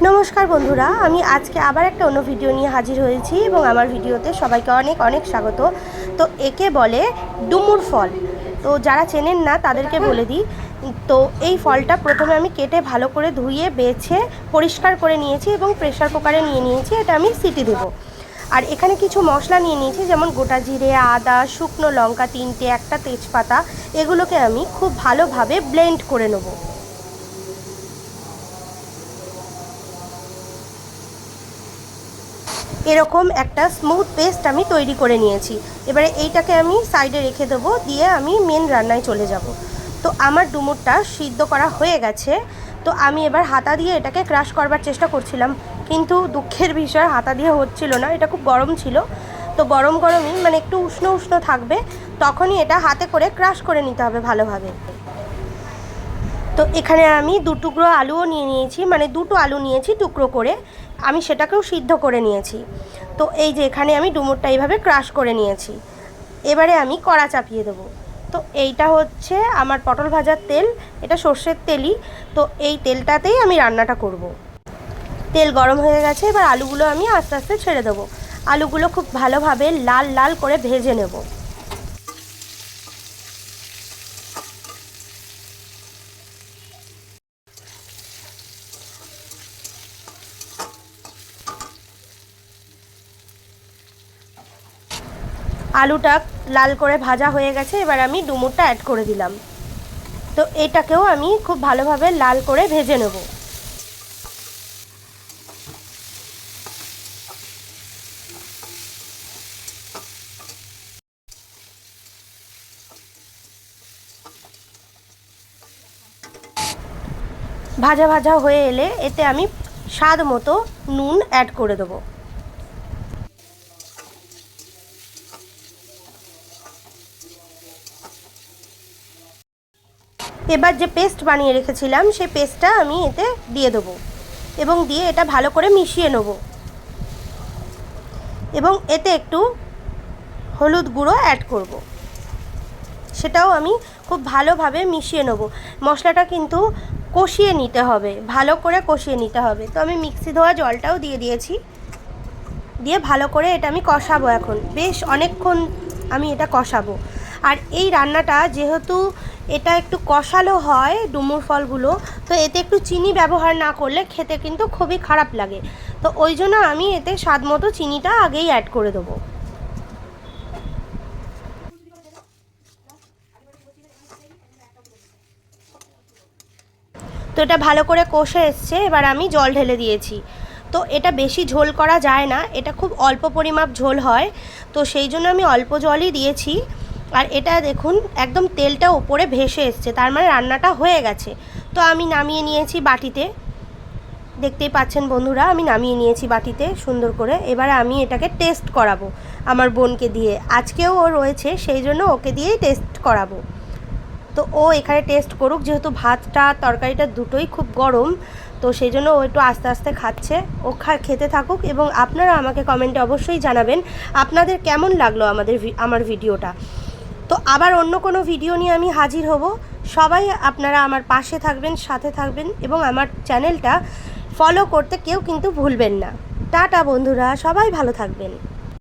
नमस्कार बंधुरा आज के आबार एक अन्य भिडियो निये हाजिर हয়েছি এবং আমার ভিডিওতে সবাইকে অনেক অনেক স্বাগত। তো একে বলে ডুমুর ফল। তো যারা চেনেন না তাদেরকে বলে দিই। তো এই ফলটা প্রথমে আমি কেটে ভালো করে ধুয়ে বেছে পরিষ্কার করে নিয়েছি এবং প্রেসার কুকারে নিয়ে নিয়েছি। এটা আমি সিটি দেব। আর এখানে কিছু মশলা নিয়ে নিয়েছি, যেমন গোটা জিরে, আদা, শুকনো লঙ্কা 3টে, একটা তেজপাতা। এগুলোকে আমি খুব ভালোভাবে ব্লেন্ড করে নেব। এরকম একটা স্মুথ পেস্ট আমি তৈরি করে নিয়েছি। এবারে এইটাকে আমি সাইডে রেখে দেবো, দিয়ে আমি মেন রান্নায় চলে যাব। তো আমার ডুমুরটা সিদ্ধ করা হয়ে গেছে। তো আমি এবার হাতা দিয়ে এটাকে ক্রাশ করবার চেষ্টা করছিলাম, কিন্তু দুঃখের বিষয় হাতা দিয়ে হচ্ছিল না। এটা খুব গরম ছিল। তো গরমই মানে একটু উষ্ণ উষ্ণ থাকবে, তখনই এটা হাতে করে ক্রাশ করে নিতে হবে ভালোভাবে। তো এখানে আমি 2 টুকরো আলুও নিয়ে নিয়েছি, মানে 2টো আলু নিয়েছি টুকরো করে। আমি সেটাকেও সিদ্ধ করে নিয়েছি। তো এই যে এখানে আমি ডুমুরটা এইভাবে ক্রাশ করে নিয়েছি। এবারে আমি কড়া চাপিয়ে দেবো। তো এইটা হচ্ছে আমার পটল ভাজার তেল, এটা সর্ষের তেলই। তো এই তেলটাতেই আমি রান্নাটা করব। তেল গরম হয়ে গেছে, এবার আলুগুলো আমি আস্তে আস্তে ছেড়ে দেবো। আলুগুলো খুব ভালোভাবে লাল লাল করে ভেজে নেব। আলুটা লাল করে ভাজা হয়ে গেছে, এবার আমি ডুমুরটা অ্যাড করে দিলাম। তো এটাকেও আমি খুব ভালোভাবে লাল করে ভেজে নেব। ভাজা ভাজা হয়ে এলে এতে আমি স্বাদ মতো নুন অ্যাড করে দেবো। এবার যে পেস্ট বানিয়ে রেখেছিলাম সেই পেস্টটা আমি এতে দিয়ে দেবো এবং দিয়ে এটা ভালো করে মিশিয়ে নেব। এবং এতে একটু হলুদ গুঁড়ো অ্যাড করব, সেটাও আমি খুব ভালোভাবে মিশিয়ে নেব। মশলাটা কিন্তু কষিয়ে নিতে হবে, ভালো করে কষিয়ে নিতে হবে। তো আমি মিক্সি ধোয়া জলটাও দিয়ে দিয়েছি, দিয়ে ভালো করে এটা আমি কষাবো। এখন বেশ অনেকক্ষণ আমি এটা কষাবো। আর এই রান্নাটা যেহেতু এটা একটু কষালো হয় ডুমুর ফলগুলো, তো এতে একটু চিনি ব্যবহার না করলে খেতে কিন্তু খুবই খারাপ লাগে। তো ওই জন্য আমি এতে স্বাদ মতো চিনিটা আগেই অ্যাড করে দেবো। তো এটা ভালো করে কষে এসছে, এবার আমি জল ঢেলে দিয়েছি। তো এটা বেশি ঝোল করা যায় না, এটা খুব অল্প পরিমাপ ঝোল হয়। তো সেই জন্য আমি অল্প জলই দিয়েছি। আর এটা দেখুন একদম তেলটা উপরে ভেসে এসছে, তার মানে রান্নাটা হয়ে গেছে। তো আমি নামিয়ে নিয়েছি বাটিতে, দেখতেই পাচ্ছেন বন্ধুরা, আমি নামিয়ে নিয়েছি বাটিতে সুন্দর করে। এবার আমি এটাকে টেস্ট করাবো আমার বোনকে দিয়ে। আজকেও ও রয়েছে, সেই জন্য ওকে দিয়েই টেস্ট করাবো। তো ও এখানে টেস্ট করুক, যেহেতু ভাতটা তরকারিটা দুটোই খুব গরম। তো সেই জন্য ও একটু আস্তে আস্তে খাচ্ছে। ও খেতে থাকুক, এবং আপনারা আমাকে কমেন্টে অবশ্যই জানাবেন আপনাদের কেমন লাগলো আমার ভিডিওটা। তো আবার অন্য কোনো ভিডিও নিয়ে আমি হাজির হব। সবাই আপনারা আমার পাশে থাকবেন, সাথে থাকবেন, এবং আমার চ্যানেলটা ফলো করতে কেউ কিন্তু ভুলবেন না। টাটা বন্ধুরা, সবাই ভালো থাকবেন।